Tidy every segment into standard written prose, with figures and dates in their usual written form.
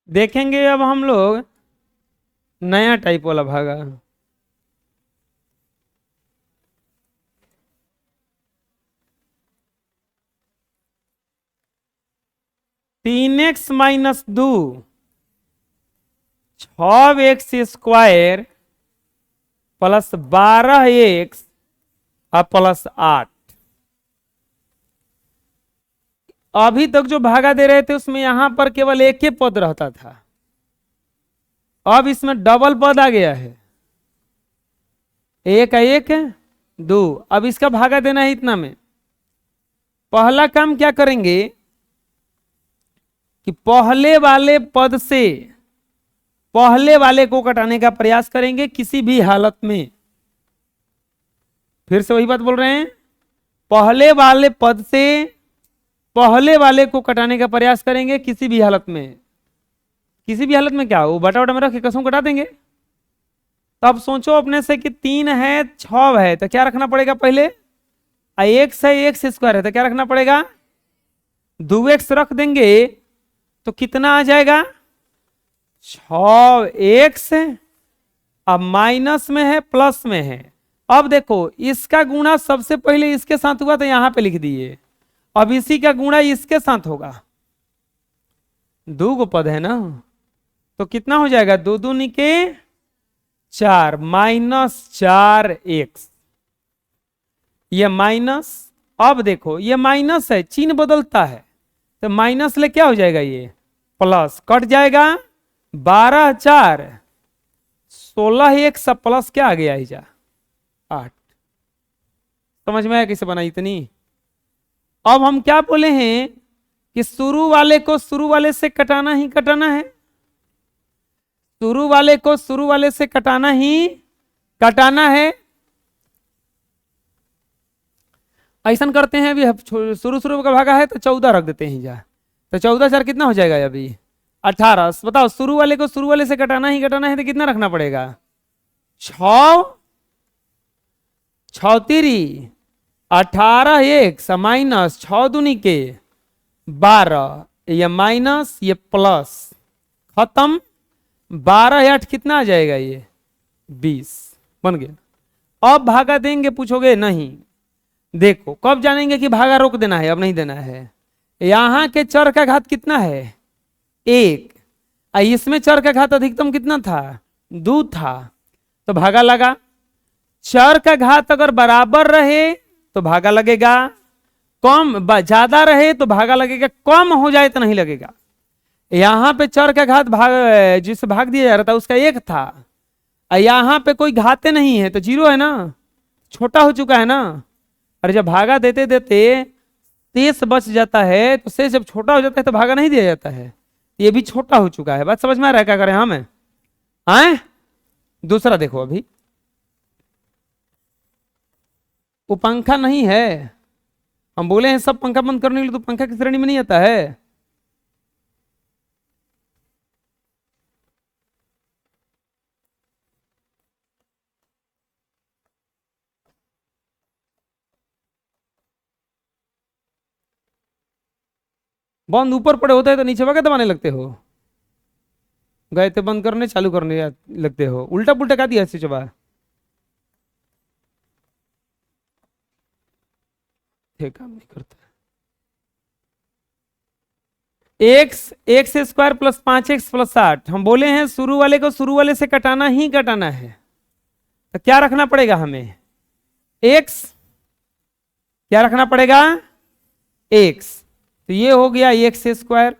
देखेंगे अब हम लोग नया टाइप वाला भागा। तीन x minus 2 6x² plus 12x और प्लस 8। अभी तक जो भागा दे रहे थे उसमें यहां पर केवल एक ही पद रहता था, अब इसमें डबल पद आ गया है, एक एक 2। अब इसका भागा देना है इतना में। पहला काम क्या करेंगे कि पहले वाले पद से पहले वाले को घटाने का प्रयास करेंगे किसी भी हालत में। फिर से वही बात बोल रहे हैं, पहले वाले पद से पहले वाले को घटाने का प्रयास करेंगे किसी भी हालत में। किसी भी हालत में क्या, वो बटा बटा में रख के कसम घटा देंगे। तो अब सोचो अपने से कि 3 है 6 है तो क्या रखना पड़ेगा पहले, x है x² है तो क्या रखना पड़ेगा 2x रख देंगे तो कितना आ जाएगा 6x। अब माइनस में है प्लस में है। अब देखो इसका गुणा सबसे पहले इसके साथ हुआ तो यहां पे लिख दिए, अब इसी का गुणा इसके साथ होगा, 2 गो पद है ना, तो कितना हो जाएगा 2 दूनी के 4 माइनस 4x। ये माइनस, अब देखो ये माइनस है, चिन्ह बदलता है तो माइनस ले क्या हो जाएगा ये प्लस, कट जाएगा 12 4 16x प्लस क्या आ गया ही जा 8। समझ में आया कैसे बना इतनी। अब हम क्या बोले हैं कि शुरू वाले को शुरू वाले से कटाना ही कटाना है, शुरू वाले को शुरू वाले से कटाना ही कटाना है। ऐसा करते हैं, अभी शुरू शुरू का भागा है तो 14 रख देते हैं जा, तो 14 4 कितना हो जाएगा अभी 18। बताओ शुरू वाले को शुरू वाले से कटाना ही कटाना है तो कितना रखना पड़ेगा 6 6 3 18x माइनस 6 दूनी के 12, ये माइनस ये प्लस, खत्म। 12 8 कितना आ जाएगा ये 20 बन गया। अब भागा देंगे, पूछोगे नहीं, देखो कब जानेंगे कि भागा रोक देना है, अब नहीं देना है। यहां के चर का घात कितना है 1, इसमें चर का घात अधिकतम कितना था 2 था, तो भागा लगा। चर का घात अगर बराबर रहे तो भागा लगेगा, कम ज्यादा रहे तो भागा लगेगा, कम हो जाए तो नहीं लगेगा। यहां पे चर का घात भाग जिससे भाग दिया जा रहा था उसका 1 था, यहां पे कोई घाते नहीं है तो 0 है ना, छोटा हो चुका है ना। और जब भागा देते देते शेष बच जाता है तो शेष जब छोटा हो जाता है तो भागा नहीं दिया जाता है, ये भी छोटा हो चुका है। बात समझ में आ रहा है क्या करें हमें आए। दूसरा देखो, अभी वो पंखा नहीं है, हम बोले हैं सब पंखा बंद करने के लिए, तो पंखा की श्रेणी में नहीं आता है। बंद ऊपर पड़े होता है तो नीचे वगैरह दबाने लगते हो, गए थे बंद करने चालू करने लगते हो, उल्टा पुल्टा क्या दिया इससे चबा काम नहीं करता। x² प्लस 5x प्लस 8, हम बोले हैं शुरू वाले को शुरू वाले से कटाना ही कटाना है, तो क्या रखना पड़ेगा हमें x, क्या रखना पड़ेगा x, तो ये हो गया x²,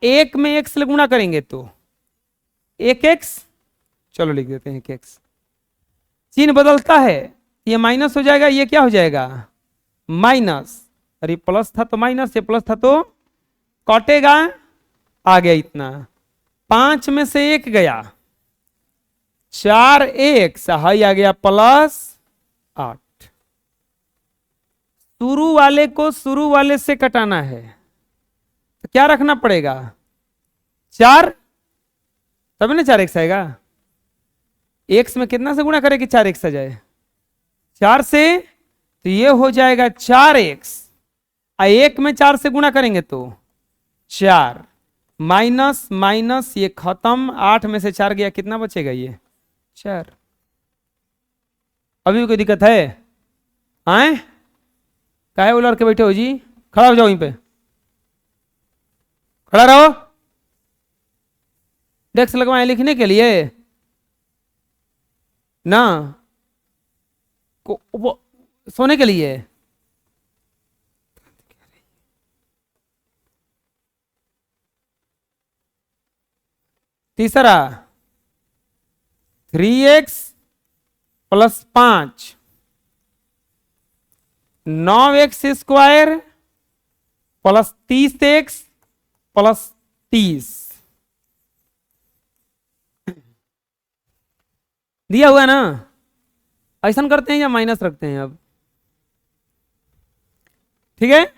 एक में x से गुणा करेंगे तो 1x, चलो लिख देते हैं 1x, चिन्ह बदलता है, ये माइनस हो जाएगा, ये क्या हो जाएगा माइनस, अरे प्लस था तो माइनस, ये प्लस था तो कटेगा, आ गया इतना, 5 में से 1 गया 4x, हाई आ गया प्लस 8। शुरू वाले को शुरू वाले से कटाना है तो क्या रखना पड़ेगा 4, तभी ना 4x आएगा। x में कितना से गुणा करें कि 4x आ जाए 4 से, तो ये हो जाएगा 4x, 1 में 4 से गुणा करेंगे तो 4 माइनस माइनस ये खत्म, 8 में से 4 गया, कितना बचेगा ये 4। अभी भी कोई दिक्कत है? आए काहे उलर के बैठे हो जी, खड़ा हो जाओ, वहीं पे खड़ा रहो। डेस्क लगवाए लिखने के लिए ना, वो सोने के लिए। तीसरा 3x plus 5, 9x² plus 30x plus 30 दिया हुआ है ना। ऐसा करते हैं या माइनस रखते हैं अब? ठीक है,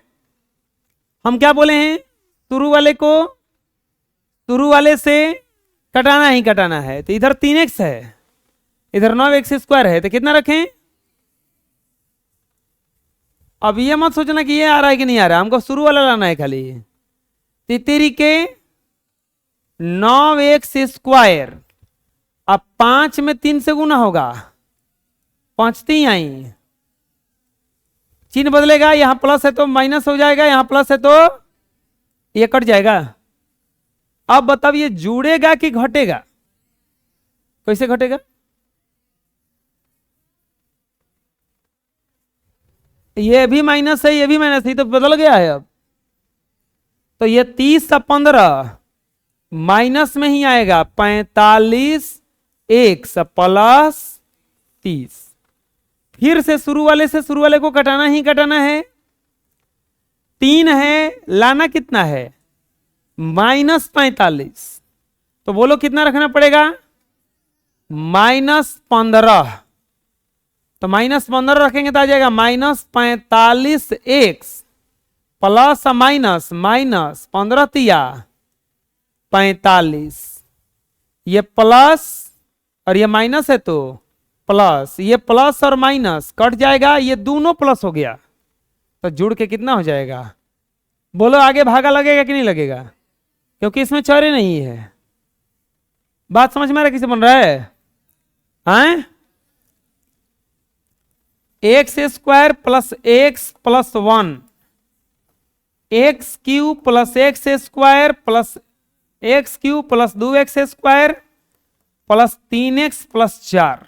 हम क्या बोले हैं, शुरू वाले को शुरू वाले से कटाना ही कटाना है। तो इधर 3x है, इधर 9x² है, तो कितना रखें? अब ये मत सोचना कि ये आ रहा है कि नहीं आ रहा, हमको शुरू वाला लाना है खाली। तितरी के 9x², अब 5 में 3 से गुना होगा, 5 3 आई, चिन्ह बदलेगा, यहां प्लस है तो माइनस हो जाएगा, यहां प्लस है तो ये कट जाएगा। अब बताओ ये जुड़ेगा कि घटेगा? कैसे घटेगा? ये भी माइनस है, ये भी माइनस है, तो बदल गया है अब। तो ये 30 और 15 माइनस में ही आएगा, 45 x प्लस 30। फिर से शुरू वाले से शुरू वाले को कटाना ही कटाना है। 3 है, लाना कितना है? -45। तो बोलो कितना रखना पड़ेगा? -15। तो -15 रखेंगे तो आ जाएगा -45x प्लस माइनस माइनस 15 तिया 45, ये प्लस और ये माइनस है तो प्लस, ये प्लस और माइनस कट जाएगा, ये दोनों प्लस हो गया, तो जुड़ के कितना हो जाएगा? बोलो आगे भागा लगेगा कि नहीं लगेगा? क्योंकि इसमें चौरे नहीं है। बात समझ में आ रहा है किसे बन रहा है? हैं? x² plus x plus 1, x³ plus x² plus x³ plus 2x² plus 3x plus 4।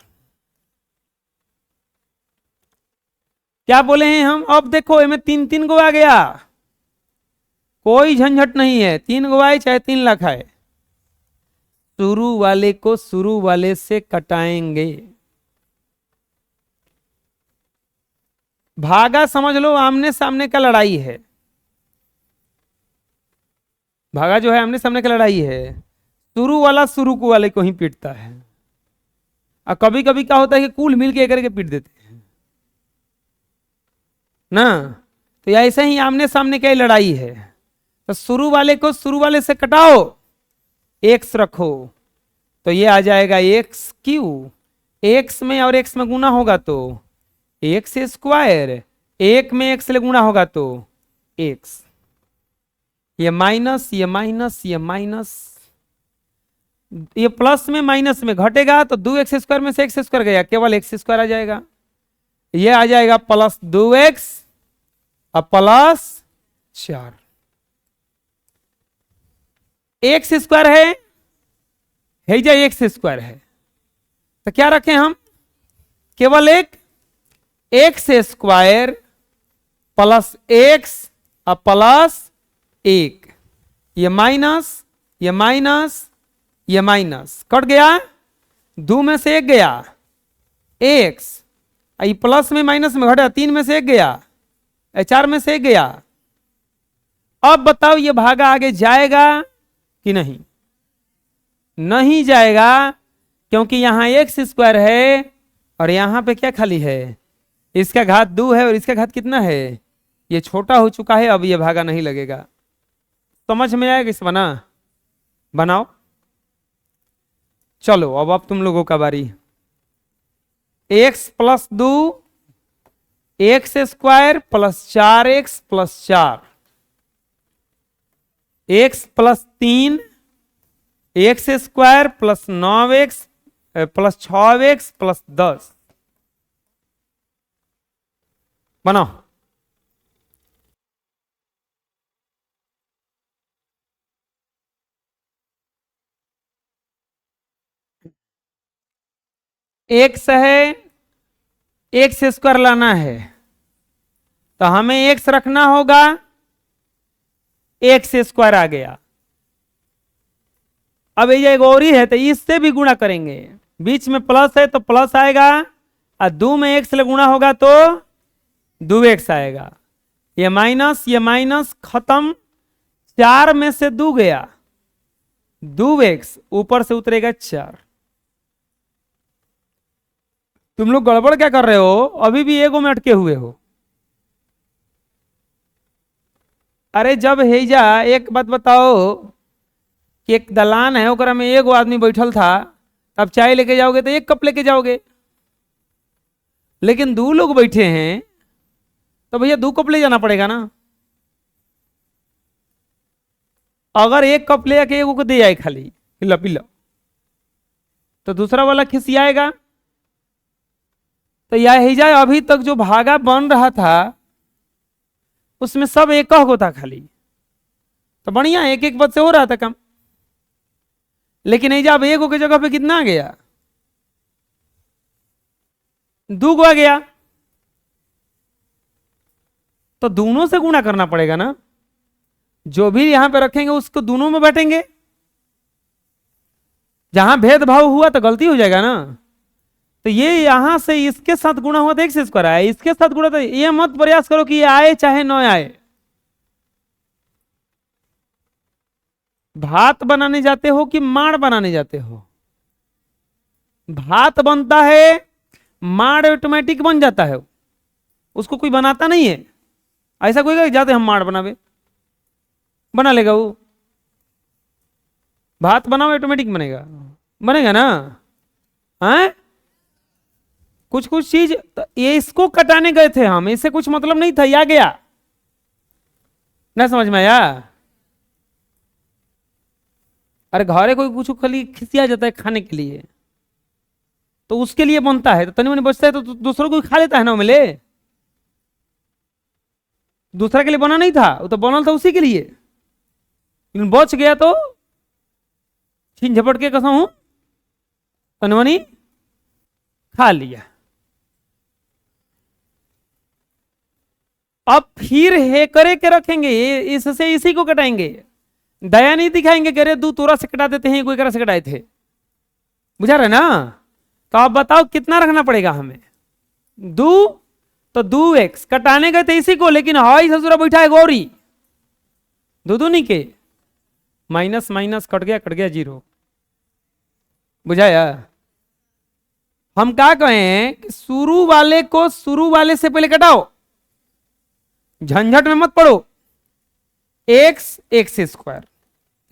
क्या बोले हैं हम? अब देखो इनमें 3 3 गो आ गया, कोई झंझट नहीं है, 3 गो आए चाहे 3 लाख आए, शुरू वाले को शुरू वाले से कटाएंगे। भागा समझ लो आमने सामने का लड़ाई है, भागा जो है आमने सामने का लड़ाई है, शुरू वाला शुरू को वाले को ही पीटता है। और कभी कभी क्या होता है कि कुल मिल के एक करके पीट देते हैं ना। तो ऐसे ही आमने सामने की लड़ाई है। तो शुरू वाले को शुरू वाले से कटाओ, x रखो, तो ये आ जाएगा x³, x में और x में गुना होगा तो x², एक में x से गुना होगा तो x, ये माइनस ये माइनस ये माइनस, ये प्लस में माइनस में घटेगा तो 2x² में से x² गया, केवल x² आ जाएगा, ये आ जाएगा प्लस 2x और प्लस 4। x² है जा x² है, तो क्या रखें हम? केवल एक x² प्लस x और प्लस 1, ये माइनस ये माइनस ये माइनस कट गया, 2 में से 1 गया x, ये प्लस में माइनस में घटा, 3 में से 1 गया, 4 में से 1 गया। अब बताओ ये भागा आगे जाएगा कि नहीं? नहीं जाएगा, क्योंकि यहां x² है और यहां पे क्या खाली है? इसका घात 2 है और इसका घात कितना है? ये छोटा हो चुका है, अब ये भागा नहीं लगेगा। समझ में आएगा इस बना? बनाओ चलो, अब तुम लोगों का बारी। x plus 2 x² plus 4x plus 4, x plus 3 x square plus 9x plus 6x plus 10 बनाओ। एक्स है, एक्स स्क्वायर लाना है तो हमें एक्स रखना होगा, एक्स स्क्वायर आ गया। अब ये एक और ही है तो इससे भी गुणा करेंगे, बीच में प्लस है तो प्लस आएगा, और 2 में एक्स से गुणा होगा तो 2x आएगा। ये माइनस खत्म, 4 में से 2 गया, 2x ऊपर से उतरेगा 4। तुम लोग गड़बड़ क्या कर रहे हो, अभी भी एगो में अटके हुए हो। अरे जब हेजा एक बात बताओ कि एक दलान है ओकरा में एगो आदमी बैठल था, अब चाय लेके जाओगे तो 1 कप लेके जाओगे, लेकिन 2 लोग बैठे हैं तो भैया 2 कप ले जाना पड़ेगा ना। अगर 1 कप ले आके एगो को दे जाए खाली पिला पिला, तो दूसरा वाला खिसियाएगा। तो यह हेजा अभी तक जो भागा बन रहा था उसमें सब एक को था खाली, तो बढ़िया एक एक पद से हो रहा था कम। लेकिन नहीं, जब एक की जगह पे कितना आ गया, 2 आ गया, तो दोनों से गुणा करना पड़ेगा ना। जो भी यहां पे रखेंगे उसको दोनों में बैठेंगे, जहां भेदभाव हुआ तो गलती हो जाएगा ना। तो ये यहां से इसके साथ गुणा हुआ तो एक्स स्क्वायर आया, इसके साथ गुणा, तो ये मत प्रयास करो कि ये आए चाहे न आए। भात बनाने जाते हो कि माड़ बनाने जाते हो? भात बनता है, माड़ ऑटोमेटिक बन जाता है, उसको कोई बनाता नहीं है। ऐसा कोई जाते हम माड़ बनावे, बना लेगा वो? भात बनाओ ऑटोमेटिक बनेगा, बनेगा ना? हैं? कुछ कुछ चीज ये इसको कटाने गए थे हम, इससे कुछ मतलब नहीं था, या गया ना, समझ में आया? अरे घरे कोई कुछ खाली खिसिया जाता है खाने के लिए तो उसके लिए बनता है, तो तनी मनी बचता है तो दूसरों को खा लेता है ना, मिले दूसरा के लिए बना नहीं था, वो तो बनल था उसी के लिए, लेकिन बच गया तो छीन झपट के कसम हूं तनी मनी खा लिया। अब फिर हे करे के रखेंगे, इससे इसी को कटाएंगे, दया नहीं दिखाएंगे कि अरे 2 तोरा से कटा देते हैं, कोई करा से कटाए थे, बुझा रहे ना? तो आप बताओ कितना रखना पड़ेगा हमें, 2, तो 2x कटाने गए थे इसी को, लेकिन हाई ससुरा बैठा है गौरी, 2 2 नहीं के, माइनस माइनस कट गया 0, बुझाया? हम क्या कहें कि शुरू वाले को शुरू वाले से पहले कटाओ, झंझट में मत पड़ो। एक्स एक्स स्क्वायर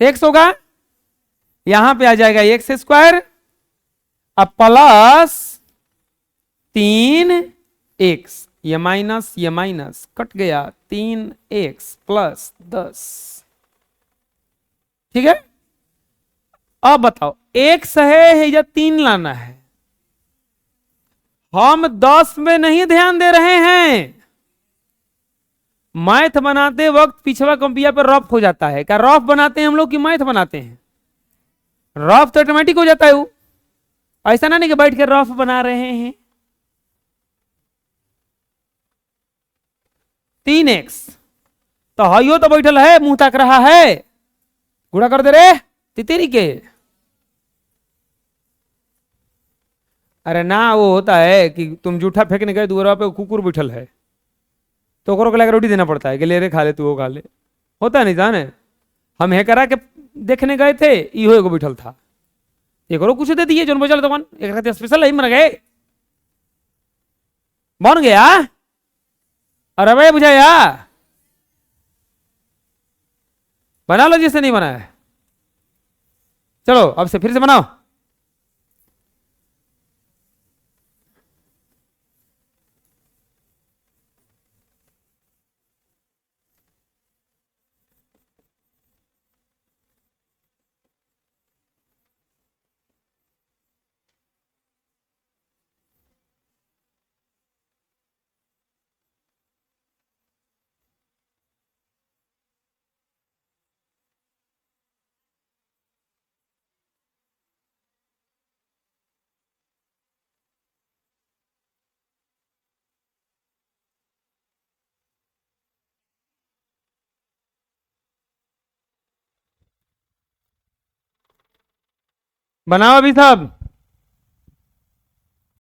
एक्स होगा, यहां पे आ जाएगा एक्स स्क्वायर, अब प्लस 3x, ये माइनस कट गया, 3x प्लस 10, ठीक है? अब बताओ x है या 3 लाना है? हम 10 में नहीं ध्यान दे रहे हैं, मैथ बनाते वक्त पिछवा कंपिया पर रफ हो जाता है। क्या रफ बनाते हैं हम लोग कि मैथ बनाते हैं? रफ तो ऑटोमेटिक हो जाता है वो, ऐसा ना नहीं कि बैठ के रफ बना रहे हैं। 3x तो हयो तो बैठल है, मुंह तक रहा है, गुणा कर दे रे तितेरी के। अरे ना, वो होता है कि तुम जूठा फेंकने गए, दूसरा पे कुकुर बैठल है तो ओकरो को लेकर रोटी देना पड़ता है कि ले रे खा ले, तू वो खा ले, होता नहीं जाने। हम हे करा के देखने गए थे, इहो एगो बैठल था, एकरो कुछ दे दिए, जोन बचल तो बन एक स्पेशल ही मर गए, बन गया। अरे भाई बुझाया, बना लो जिससे नहीं बना है, चलो अब से फिर से बनाओ। बनाओ अभी सब।